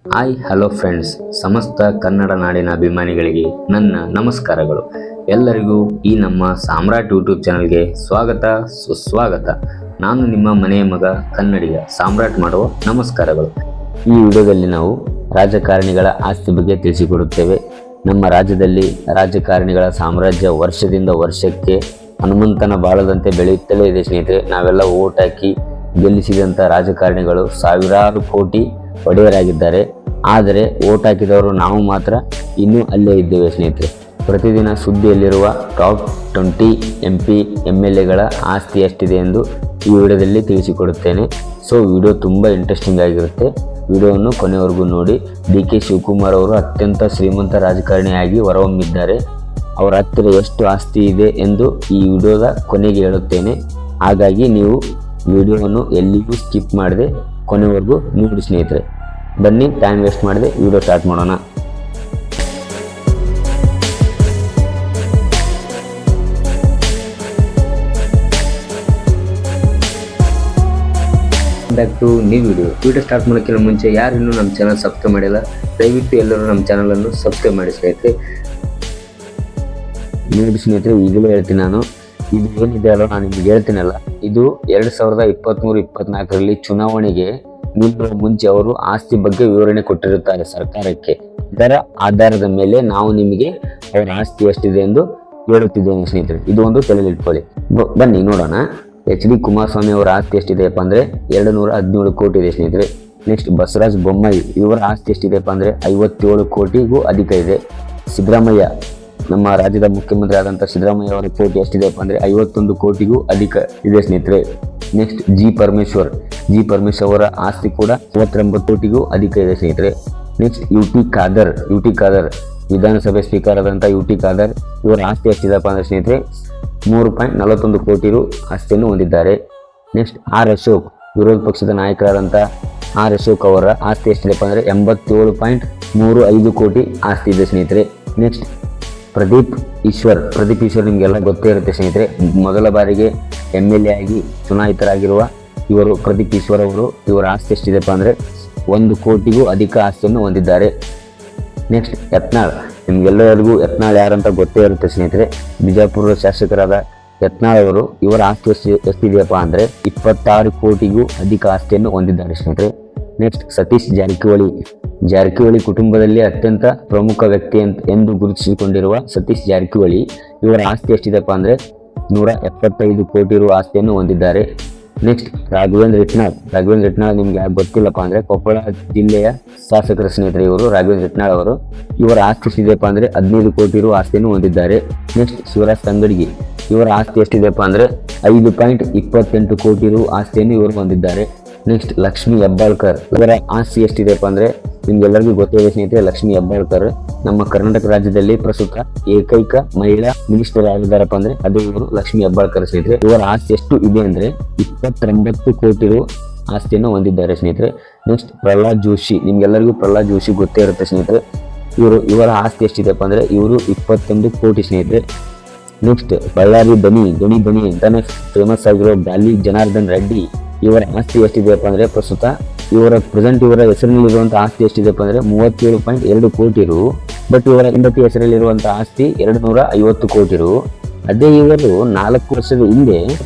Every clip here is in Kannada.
ಹಾಯ್ ಹಲೋ ಫ್ರೆಂಡ್ಸ್, ಸಮಸ್ತ ಕನ್ನಡ ನಾಡಿನ ಅಭಿಮಾನಿಗಳಿಗೆ ನನ್ನ ನಮಸ್ಕಾರಗಳು. ಎಲ್ಲರಿಗೂ ಈ ನಮ್ಮ ಸಾಮ್ರಾಟ್ ಯೂಟ್ಯೂಬ್ ಚಾನಲ್ಗೆ ಸ್ವಾಗತ ಸುಸ್ವಾಗತ. ನಾನು ನಿಮ್ಮ ಮನೆಯ ಮಗ ಕನ್ನಡಿಗ ಸಾಮ್ರಾಟ್ ಮಾಡುವ ನಮಸ್ಕಾರಗಳು. ಈ ವಿಡಿಯೋದಲ್ಲಿ ನಾವು ರಾಜಕಾರಣಿಗಳ ಆಸ್ತಿ ಬಗ್ಗೆ ತಿಳಿಸಿಕೊಡುತ್ತೇವೆ. ನಮ್ಮ ರಾಜ್ಯದಲ್ಲಿ ರಾಜಕಾರಣಿಗಳ ಸಾಮ್ರಾಜ್ಯ ವರ್ಷದಿಂದ ವರ್ಷಕ್ಕೆ ಹನುಮಂತನ ಬಾಳದಂತೆ ಬೆಳೆಯುತ್ತಲೇ ಇದೆ ಸ್ನೇಹಿತರೆ. ನಾವೆಲ್ಲ ಓಟ್ ಹಾಕಿ ಗೆಲ್ಲಿಸಿದಂಥ ರಾಜಕಾರಣಿಗಳು ಸಾವಿರಾರು ಕೋಟಿ ಒಡೆಯರಾಗಿದ್ದಾರೆ. ಆದರೆ ಓಟ್ ಹಾಕಿದವರು ನಾವು ಮಾತ್ರ ಇನ್ನೂ ಅಲ್ಲೇ ಇದ್ದೇವೆ ಸ್ನೇಹಿತರೆ. ಪ್ರತಿದಿನ ಸುದ್ದಿಯಲ್ಲಿರುವ ಟಾಪ್ 20 MP MLAಗಳ ಆಸ್ತಿ ಎಷ್ಟಿದೆ ಎಂದು ಈ ವಿಡಿಯೋದಲ್ಲಿ ತಿಳಿಸಿಕೊಡುತ್ತೇನೆ. ಸೊ ವಿಡಿಯೋ ತುಂಬ ಇಂಟ್ರೆಸ್ಟಿಂಗ್ ಆಗಿರುತ್ತೆ. ವಿಡಿಯೋವನ್ನು ಕೊನೆವರೆಗೂ ನೋಡಿ. DK ಶಿವಕುಮಾರ್ ಅವರು ಅತ್ಯಂತ ಶ್ರೀಮಂತ ರಾಜಕಾರಣಿಯಾಗಿ ಹೊರಹೊಮ್ಮಿದ್ದಾರೆ. ಅವರ ಹತ್ತಿರ ಎಷ್ಟು ಆಸ್ತಿ ಇದೆ ಎಂದು ಈ ವಿಡಿಯೋದ ಕೊನೆಗೆ ಹೇಳುತ್ತೇನೆ. ಹಾಗಾಗಿ ನೀವು ವಿಡಿಯೋವನ್ನು ಎಲ್ಲಿಗೂ ಸ್ಕಿಪ್ ಮಾಡದೆ ಕೊನೆವರೆಗೂ ನೋಡಿ ಸ್ನೇಹಿತರೆ. ಬನ್ನಿ, ಟೈಮ್ ವೇಸ್ಟ್ ಮಾಡದೆ ವಿಡಿಯೋ ಸ್ಟಾರ್ಟ್ ಮಾಡೋಣ. Back to new video start ಮಾಡೋಕ್ಕಿಂತ ಮುಂಚೆ ಯಾರು ಇನ್ನೂ ನಮ್ಮ ಚಾನಲ್ ಸಬ್ಸ್ಕ್ರೈಬ್ ಮಾಡಿಲ್ಲ, ದಯವಿಟ್ಟು ಎಲ್ಲರೂ ನಮ್ಮ ಚಾನಲನ್ನು ಸಬ್ಸ್ಕ್ರೈಬ್ ಮಾಡಿ ಸ್ನೇಹಿತರೆ. ನೋಡಿ ಸ್ನೇಹಿತರೆ, ಈಗಲೇ ಹೇಳ್ತೀನಿ ನಾನು, ಇದು ಏನಿದೆ ಅಲ್ಲ ನಾನು ನಿಮ್ಗೆ ಹೇಳ್ತೀನಲ್ಲ, ಇದು 2023-24ರಲ್ಲಿ ಚುನಾವಣೆಗೆ ನಿಲ್ಲುವ ಮುಂಚೆ ಅವರು ಆಸ್ತಿ ಬಗ್ಗೆ ವಿವರಣೆ ಕೊಟ್ಟಿರುತ್ತಾರೆ ಸರ್ಕಾರಕ್ಕೆ. ಇದರ ಆಧಾರದ ಮೇಲೆ ನಾವು ನಿಮಗೆ ಅವರ ಆಸ್ತಿ ಎಷ್ಟಿದೆ ಎಂದು ಹೇಳುತ್ತಿದ್ದೇನೆ ಸ್ನೇಹಿತರೆ. ಇದು ಒಂದು ತಲೆಯಲ್ಲಿ ಇಟ್ಕೊಳ್ಳಿ. ಬನ್ನಿ ನೋಡೋಣ. HD ಕುಮಾರಸ್ವಾಮಿ ಅವರ ಆಸ್ತಿ ಎಷ್ಟಿದೆಯಪ್ಪ ಅಂದರೆ 217 ಕೋಟಿ ಇದೆ ಸ್ನೇಹಿತರೆ. ನೆಕ್ಸ್ಟ್ ಬಸವರಾಜ ಬೊಮ್ಮಾಯಿ, ಇವರ ಆಸ್ತಿ ಎಷ್ಟಿದೆಯಪ್ಪ ಅಂದರೆ 57 ಕೋಟಿಗೂ ಅಧಿಕ ಇದೆ. ಸಿದ್ದರಾಮಯ್ಯ, ನಮ್ಮ ರಾಜ್ಯದ ಮುಖ್ಯಮಂತ್ರಿ ಆದಂಥ ಸಿದ್ದರಾಮಯ್ಯ ಅವರ ಕೋಟಿ ಎಷ್ಟಿದೆಯಪ್ಪ ಅಂದರೆ 51 ಕೋಟಿಗೂ ಅಧಿಕ ಇದೆ ಸ್ನೇಹಿತರೆ. ನೆಕ್ಸ್ಟ್ ಜಿ ಪರಮೇಶ್ವರ್ ಅವರ ಆಸ್ತಿ ಕೂಡ 39 ಕೋಟಿಗೂ ಅಧಿಕ ಇದೆ ಸ್ನೇಹಿತರೆ. ನೆಕ್ಸ್ಟ್ ಯು ಟಿ ಖಾದರ್ ವಿಧಾನಸಭೆ ಸ್ಪೀಕರ್ ಆದಂಥ UT ಖಾದರ್, ಇವರ ಆಸ್ತಿ ಎಷ್ಟಿದೆಯಪ್ಪ ಅಂದರೆ ಸ್ನೇಹಿತರೆ 3.41 ಕೋಟಿ ರು ಆಸ್ತಿಯನ್ನು ಹೊಂದಿದ್ದಾರೆ. ನೆಕ್ಸ್ಟ್ ಅಶೋಕ್, ವಿರೋಧ ಪಕ್ಷದ ನಾಯಕರಾದಂಥ ಅಶೋಕ್ ಅವರ ಆಸ್ತಿ ಎಷ್ಟಿದೆಯಪ್ಪ ಅಂದರೆ 87.35 ಕೋಟಿ ಆಸ್ತಿ ಇದೆ ಸ್ನೇಹಿತರೆ. ನೆಕ್ಸ್ಟ್ ಪ್ರದೀಪ್ ಈಶ್ವರ್ ನಿಮಗೆಲ್ಲ ಗೊತ್ತೇ ಇರುತ್ತೆ ಸ್ನೇಹಿತರೆ. ಮೊದಲ ಬಾರಿಗೆ MLA ಆಗಿ ಚುನಾಯಿತರಾಗಿರುವ ಇವರು ಪ್ರದೀಪ್ ಈಶ್ವರ್ ಅವರು, ಇವರ ಆಸ್ತಿ ಎಷ್ಟಿದೆಯಪ್ಪ ಅಂದರೆ 1 ಕೋಟಿಗೂ ಅಧಿಕ ಆಸ್ತಿಯನ್ನು ಹೊಂದಿದ್ದಾರೆ. ನೆಕ್ಸ್ಟ್ ಯತ್ನಾಳ್, ನಿಮಗೆಲ್ಲರಿಗೂ ಯತ್ನಾಳ್ ಯಾರಂತ ಗೊತ್ತೇ ಇರುತ್ತೆ ಸ್ನೇಹಿತರೆ. ಬಿಜಾಪುರದ ಶಾಸಕರಾದ ಯತ್ನಾಳ್ ಅವರು, ಇವರ ಆಸ್ತಿ ಎಷ್ಟಿದೆಯಪ್ಪ ಅಂದರೆ 26 ಕೋಟಿಗೂ ಅಧಿಕ ಆಸ್ತಿಯನ್ನು ಹೊಂದಿದ್ದಾರೆ ಸ್ನೇಹಿತರೆ. ನೆಕ್ಸ್ಟ್ ಸತೀಶ್ ಜಾರಕಿಹೊಳಿ ಕುಟುಂಬದಲ್ಲಿ ಅತ್ಯಂತ ಪ್ರಮುಖ ವ್ಯಕ್ತಿ ಎಂದು ಗುರುತಿಸಿಕೊಂಡಿರುವ ಸತೀಶ್ ಜಾರಕಿಹೊಳಿ, ಇವರ ಆಸ್ತಿ ಎಷ್ಟಿದೆಯಪ್ಪ ಅಂದರೆ 175 ಕೋಟಿ ರು ಆಸ್ತಿಯನ್ನು ಹೊಂದಿದ್ದಾರೆ. ನೆಕ್ಸ್ಟ್ ರಾಘವೇಂದ್ರ ಹಿಟ್ನಾಳ್ ನಿಮ್ಗೆ ಯಾಕೆ ಗೊತ್ತಿಲ್ಲಪ್ಪ ಅಂದರೆ ಕೊಪ್ಪಳ ಜಿಲ್ಲೆಯ ಶಾಸಕರ ಸ್ನೇಹಿತರೆ ಇವರು ರಾಘವೇಂದ್ರ ಹಿಟ್ನಾಳ್ ಅವರು, ಇವರ ಆಸ್ತಿ ಎಷ್ಟಿದೆಯಪ್ಪ ಅಂದರೆ 15 ಕೋಟಿ ರು ಆಸ್ತಿಯನ್ನು ಹೊಂದಿದ್ದಾರೆ. ನೆಕ್ಸ್ಟ್ ಶಿವರಾಜ್ ತಂಗಡಗಿ, ಇವರ ಆಸ್ತಿ ಎಷ್ಟಿದೆಯಪ್ಪ ಅಂದರೆ 5.28 ಕೋಟಿ ರು ಆಸ್ತಿಯನ್ನು ಇವರು ಹೊಂದಿದ್ದಾರೆ. ನೆಕ್ಸ್ಟ್ ಲಕ್ಷ್ಮೀ ಹೆಬ್ಬಾಳ್ಕರ್, ಇವರ ಆಸ್ತಿ ಎಷ್ಟಿದೆಯಪ್ಪ ಅಂದರೆ ನಿಮ್ಗೆಲ್ಲರಿಗೂ ಗೊತ್ತಿದೆ ಸ್ನೇಹಿತರೆ. ಲಕ್ಷ್ಮೀ ಹೆಬ್ಬಾಳ್ಕರ್ ನಮ್ಮ ಕರ್ನಾಟಕ ರಾಜ್ಯದಲ್ಲಿ ಪ್ರಸ್ತುತ ಏಕೈಕ ಮಹಿಳಾ ಮಿನಿಸ್ಟರ್ ಆಗಿದ್ದಾರಪ್ಪ ಅಂದ್ರೆ ಅದು ಇವರು ಲಕ್ಷ್ಮೀ ಹೆಬ್ಬಾಳ್ಕರ್ ಸ್ನೇಹಿತರೆ. ಇವರ ಆಸ್ತಿ ಎಷ್ಟು ಇದೆ ಅಂದ್ರೆ 29 ಕೋಟಿ ರು ಆಸ್ತಿಯನ್ನು ಹೊಂದಿದ್ದಾರೆ ಸ್ನೇಹಿತರೆ. ನೆಕ್ಸ್ಟ್ ಪ್ರಹ್ಲಾದ್ ಜೋಶಿ, ನಿಮ್ಗೆಲ್ಲರಿಗೂ ಪ್ರಹ್ಲಾದ್ ಜೋಶಿ ಗೊತ್ತೇ ಇರುತ್ತೆ ಸ್ನೇಹಿತರೆ. ಇವರ ಆಸ್ತಿ ಎಷ್ಟಿದೆಪ್ಪ ಅಂದ್ರೆ ಇವರು 21 ಕೋಟಿ ಸ್ನೇಹಿತರೆ. ನೆಕ್ಸ್ಟ್ ಬಳ್ಳಾರಿ ದನಿ ಅಂತಾನೆ ಫೇಮಸ್ ಆಗಿರೋ ಗಾಲಿ ಜನಾರ್ದನ್ ರೆಡ್ಡಿ, ಇವರ ಆಸ್ತಿ ಎಷ್ಟಿದೆಯಪ್ಪ ಅಂದರೆ ಪ್ರಸ್ತುತ ಇವರ ಹೆಸರಿನಲ್ಲಿರುವಂಥ ಆಸ್ತಿ ಎಷ್ಟಿದೆಯಪ್ಪ ಅಂದರೆ 37.2 ಕೋಟಿ ರು. ಬಟ್ ಇವರ ಹೆಂಡತಿ ಹೆಸರಲ್ಲಿರುವಂಥ ಆಸ್ತಿ 250 ಕೋಟಿ ರು. ಅದೇ ಇವರು 4 ವರ್ಷದ ಹಿಂದೆ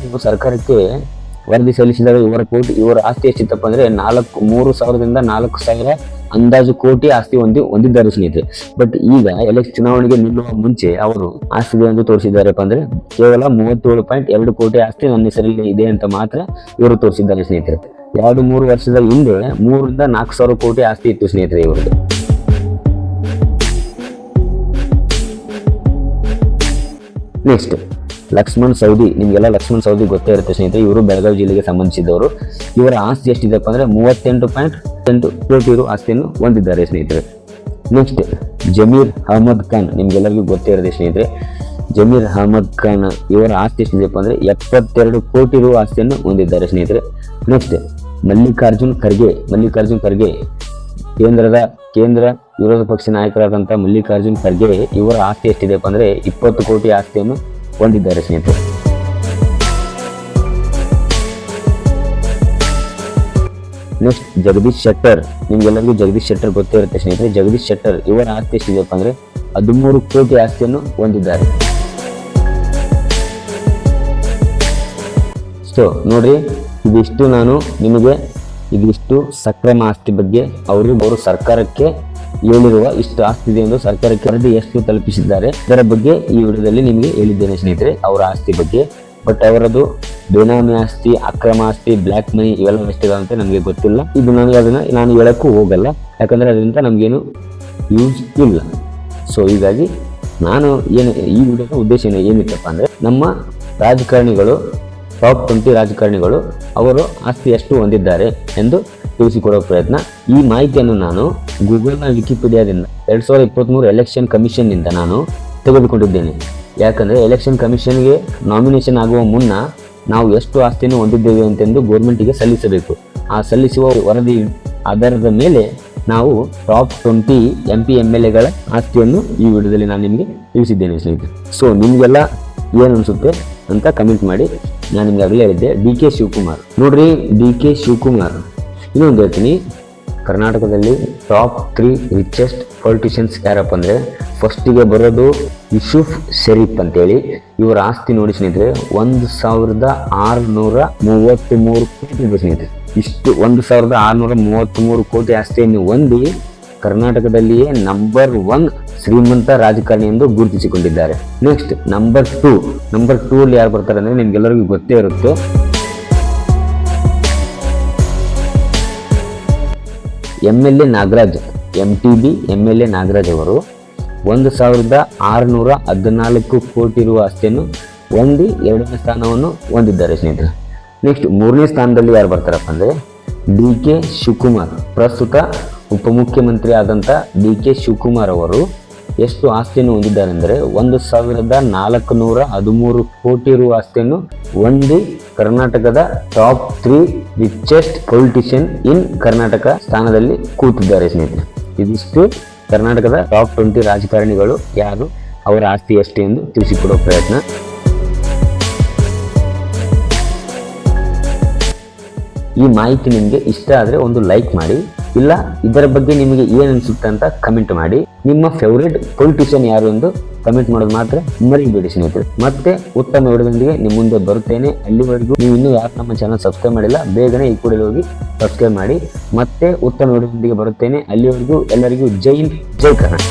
ಸರ್ಕಾರಕ್ಕೆ ವರದಿ ಸಲ್ಲಿಸಿದಾಗ ಇವರ ಆಸ್ತಿ ಎಷ್ಟಿತ್ತಪ್ಪ ಅಂದರೆ 3,000ದಿಂದ 4,000 ಅಂದಾಜು ಕೋಟಿ ಆಸ್ತಿ ಹೊಂದಿದ್ದಾರೆ ಸ್ನೇಹಿತರೆ. ಬಟ್ ಈಗ ಚುನಾವಣೆಗೆ ನಿಲ್ಲುವ ಮುಂಚೆ ಅವರು ಆಸ್ತಿ ಎಂದು ತೋರಿಸಿದ್ದಾರಪ್ಪ ಅಂದ್ರೆ ಕೇವಲ 37.2 ಕೋಟಿ ಆಸ್ತಿ ನನ್ನ ಹೆಸರಲ್ಲಿ ಇದೆ ಅಂತ ಮಾತ್ರ ಇವರು ತೋರಿಸಿದ್ದಾರೆ ಸ್ನೇಹಿತರೆ. 2-3 ವರ್ಷದ ಹಿಂದೆ 3,000ರಿಂದ 4,000 ಕೋಟಿ ಆಸ್ತಿ ಇತ್ತು ಸ್ನೇಹಿತರೆ ಇವರಿಗೆ. ನೆಕ್ಸ್ಟ್ ಲಕ್ಷ್ಮಣ್ ಸವದಿ, ನಿಮಗೆಲ್ಲ ಲಕ್ಷ್ಮಣ್ ಸವದಿ ಗೊತ್ತೇ ಇರುತ್ತೆ ಸ್ನೇಹಿತರೆ. ಇವರು ಬೆಳಗಾವಿ ಜಿಲ್ಲೆಗೆ ಸಂಬಂಧಿಸಿದವರು. ಇವರ ಆಸ್ತಿ ಎಷ್ಟಿದೆಪ್ಪ ಅಂದರೆ 38.8 ಕೋಟಿ ರು ಆಸ್ತಿಯನ್ನು ಹೊಂದಿದ್ದಾರೆ ಸ್ನೇಹಿತರೆ. ನೆಕ್ಸ್ಟ್ ಜಮೀರ್ ಅಹಮದ್ ಖಾನ್, ನಿಮ್ಗೆಲ್ಲರಿಗೂ ಗೊತ್ತೇ ಇರುತ್ತೆ ಸ್ನೇಹಿತರೆ. ಜಮೀರ್ ಅಹಮದ್ ಖಾನ್, ಇವರ ಆಸ್ತಿ ಎಷ್ಟಿದೆಯಪ್ಪ ಅಂದರೆ 72 ಕೋಟಿ ರು ಆಸ್ತಿಯನ್ನು ಹೊಂದಿದ್ದಾರೆ ಸ್ನೇಹಿತರೆ. ನೆಕ್ಸ್ಟ್ ಮಲ್ಲಿಕಾರ್ಜುನ್ ಖರ್ಗೆ, ಕೇಂದ್ರ ವಿರೋಧ ಪಕ್ಷ ನಾಯಕರಾದಂಥ ಮಲ್ಲಿಕಾರ್ಜುನ್ ಖರ್ಗೆ, ಇವರ ಆಸ್ತಿ ಎಷ್ಟಿದೆಯಪ್ಪ ಅಂದರೆ 20 ಕೋಟಿ ಆಸ್ತಿಯನ್ನು ಹೊಂದಿದ್ದಾರೆ ಸ್ನೇಹಿತರೆ. ನೆಕ್ಸ್ಟ್ ಜಗದೀಶ್ ಶೆಟ್ಟರ್, ನಿಮ್ಗೆಲ್ಲರಿಗೂ ಜಗದೀಶ್ ಶೆಟ್ಟರ್ ಗೊತ್ತೇ ಇರುತ್ತೆ ಸ್ನೇಹಿತರೆ. ಜಗದೀಶ್ ಶೆಟ್ಟರ್ ಇವರ ಆಸ್ತಿ ಎಷ್ಟಿದೆಯಪ್ಪ ಅಂದ್ರೆ 13 ಕೋಟಿ ಆಸ್ತಿಯನ್ನು ಹೊಂದಿದ್ದಾರೆ. ಸೊ ನೋಡ್ರಿ, ಇದಿಷ್ಟು ನಾನು ನಿಮಗೆ ಇದಿಷ್ಟು ಸಕ್ರಮ ಆಸ್ತಿ ಬಗ್ಗೆ ಅವರು ಸರ್ಕಾರಕ್ಕೆ ಹೇಳಿರುವ ಇಷ್ಟು ಆಸ್ತಿ ಇದೆ ಎಂದು ಸರ್ಕಾರಕ್ಕೆ ವರದಿ ಎಷ್ಟು ತಲುಪಿಸಿದ್ದಾರೆ ಇದರ ಬಗ್ಗೆ ಈ ವಿಡಿಯೋದಲ್ಲಿ ನಿಮಗೆ ಹೇಳಿದ್ದೇನೆ ಸ್ನೇಹಿತರೆ, ಅವರ ಆಸ್ತಿ ಬಗ್ಗೆ. ಬಟ್ ಅವರದು ಬೇನಾಮಿ ಆಸ್ತಿ, ಅಕ್ರಮ ಆಸ್ತಿ, ಬ್ಲ್ಯಾಕ್ ಮನಿ ಇವೆಲ್ಲ ಎಷ್ಟಿದಾವಂತೆ ನಮಗೆ ಗೊತ್ತಿಲ್ಲ. ಇದು ನನಗೆ ಅದನ್ನ ನಾನು ಹೇಳಕ್ಕೂ ಹೋಗಲ್ಲ, ಯಾಕಂದ್ರೆ ಅದರಿಂದ ನಮಗೇನು ಯೂಸ್ ಇಲ್ಲ. ಸೊ ಹೀಗಾಗಿ ನಾನು ಈ ವಿಡಿಯೋದ ಉದ್ದೇಶ ಏನಿತ್ತಪ್ಪ ಅಂದ್ರೆ, ನಮ್ಮ ರಾಜಕಾರಣಿಗಳು ಟಾಪ್ 20 ರಾಜಕಾರಣಿಗಳು ಅವರು ಆಸ್ತಿ ಎಷ್ಟು ಹೊಂದಿದ್ದಾರೆ ಎಂದು ತಿಳಿಸಿಕೊಡುವ ಪ್ರಯತ್ನ. ಈ ಮಾಹಿತಿಯನ್ನು ನಾನು ಗೂಗಲ್ನ ವಿಕಿಪೀಡಿಯಾದಿಂದ 2023 ಎಲೆಕ್ಷನ್ ಕಮಿಷನ್ನಿಂದ ನಾನು ತೆಗೆದುಕೊಂಡಿದ್ದೇನೆ. ಯಾಕಂದರೆ ಎಲೆಕ್ಷನ್ ಕಮಿಷನ್ಗೆ ನಾಮಿನೇಷನ್ ಆಗುವ ಮುನ್ನ ನಾವು ಎಷ್ಟು ಆಸ್ತಿಯನ್ನು ಹೊಂದಿದ್ದೇವೆ ಅಂತೆಂದು ಗೌರ್ಮೆಂಟಿಗೆ ಸಲ್ಲಿಸಬೇಕು. ಆ ಸಲ್ಲಿಸುವ ವರದಿ ಆಧಾರದ ಮೇಲೆ ನಾವು ಟಾಪ್ 20 MP MLAಗಳ ಆಸ್ತಿಯನ್ನು ಈ ವಿಡಿಯೋದಲ್ಲಿ ನಾನು ನಿಮಗೆ ತಿಳಿಸಿದ್ದೇನೆ ಸ್ನೇಹಿತರೆ. ಸೊ ನಿಮಗೆಲ್ಲ ಏನು ಅನಿಸುತ್ತೆ ಅಂತ ಕಮೆಂಟ್ ಮಾಡಿ. ನಾನು ನಿಮ್ಗೆ ಆಗಲೇ ಹೇಳಿದ್ದೆ DK ಶಿವಕುಮಾರ್. ನೋಡ್ರಿ, DK ಶಿವಕುಮಾರ್ ಇನ್ನೊಂದು ಹೇಳ್ತೀನಿ, ಕರ್ನಾಟಕದಲ್ಲಿ ಟಾಪ್ 3 ರಿಚೆಸ್ಟ್ ಪೊಲಿಟಿಷಿಯನ್ಸ್ ಯಾರಪ್ಪ ಅಂದರೆ ಫಸ್ಟಿಗೆ ಬರೋದು ಯೂಸುಫ್ ಶರೀಫ್ ಅಂತೇಳಿ. ಇವರ ಆಸ್ತಿ ನೋಡಿ ಸ್ನೇಹಿತರೆ 1633 ಕೋಟಿ ಇದೆ ಸ್ನೇಹಿತರೆ. ಇಷ್ಟು 1633 ಕೋಟಿ ಆಸ್ತಿಯನ್ನು ಹೊಂದಿ ಕರ್ನಾಟಕದಲ್ಲಿಯೇ ನಂಬರ್ 1 ಶ್ರೀಮಂತ ರಾಜಕಾರಣಿ ಎಂದು ಗುರುತಿಸಿಕೊಂಡಿದ್ದಾರೆ. ನೆಕ್ಸ್ಟ್ ನಂಬರ್ 2 ಅಲ್ಲಿ ಯಾರು ಬರ್ತಾರೆ ಅಂದ್ರೆ ನಿಮ್ಗೆಲ್ಲರಿಗೂ ಗೊತ್ತೇ ಇರುತ್ತೆ, MLA Nagaraj, MTB MLA Nagaraj ಅವರು 1614 ಕೋಟಿ ಇರುವ ಆಸ್ತಿಯನ್ನು ಹೊಂದಿ 2ನೇ ಸ್ಥಾನವನ್ನು ಹೊಂದಿದ್ದಾರೆ ಸ್ನೇಹಿತರೆ. ನೆಕ್ಸ್ಟ್ 3ನೇ ಸ್ಥಾನದಲ್ಲಿ ಯಾರು ಬರ್ತಾರಪ್ಪ ಅಂದ್ರೆ DK ಶಿವಕುಮಾರ್. ಪ್ರಸ್ತುತ ಉಪಮುಖ್ಯಮಂತ್ರಿ ಆದಂಥ DK ಶಿವಕುಮಾರ್ ಅವರು ಎಷ್ಟು ಆಸ್ತಿಯನ್ನು ಹೊಂದಿದ್ದಾರೆ ಅಂದರೆ 1413 ಕೋಟಿ ಇರುವ ಆಸ್ತಿಯನ್ನು ಹೊಂದಿ ಕರ್ನಾಟಕದ ಟಾಪ್ 3 ರಿಚೆಸ್ಟ್ ಪೊಲಿಟಿಷಿಯನ್ ಇನ್ ಕರ್ನಾಟಕ ಸ್ಥಾನದಲ್ಲಿ ಕೂತಿದ್ದಾರೆ ಸ್ನೇಹಿತರೆ. ಇದಿಷ್ಟು ಕರ್ನಾಟಕದ ಟಾಪ್ 20 ರಾಜಕಾರಣಿಗಳು ಯಾರು, ಅವರ ಆಸ್ತಿ ಎಷ್ಟು ಎಂದು ತಿಳಿಸಿಕೊಡುವ ಪ್ರಯತ್ನ. ಈ ಮಾಹಿತಿ ನಿಮಗೆ ಇಷ್ಟ ಆದರೆ ಒಂದು ಲೈಕ್ ಮಾಡಿ, ಇಲ್ಲ ಇದರ ಬಗ್ಗೆ ನಿಮಗೆ ಏನು ಅನಿಸುತ್ತೆ ಅಂತ ಕಮೆಂಟ್ ಮಾಡಿ. ನಿಮ್ಮ ಫೇವರೇಟ್ ಪೊಲಿಟಿಷಿಯನ್ ಯಾರು ಎಂದು ಕಮೆಂಟ್ ಮಾಡೋದು ಮಾತ್ರ ಮರಿಬೇಡಿ ಸ್ನೇಹಿತರೆ. ಮತ್ತೆ ಉತ್ತಮ ವಿಡಿಯೋದೊಂದಿಗೆ ನಿಮ್ಮ ಮುಂದೆ ಬರುತ್ತೇನೆ. ಅಲ್ಲಿವರೆಗೂ ನೀವು ಇನ್ನೂ ಯಾರು ನಮ್ಮ ಚಾನಲ್ ಸಬ್ಸ್ಕ್ರೈಬ್ ಮಾಡಿಲ್ಲ, ಬೇಗನೆ ಈ ಕೂಡಲೇ ಹೋಗಿ ಸಬ್ಸ್ಕ್ರೈಬ್ ಮಾಡಿ. ಮತ್ತೆ ಉತ್ತಮ ವಿಡಿಯೋದೊಂದಿಗೆ ಬರುತ್ತೇನೆ. ಅಲ್ಲಿವರೆಗೂ ಎಲ್ಲರಿಗೂ ಜೈ ಹಿಂದ್, ಜೈ ಕರ್ನಾಟಕ.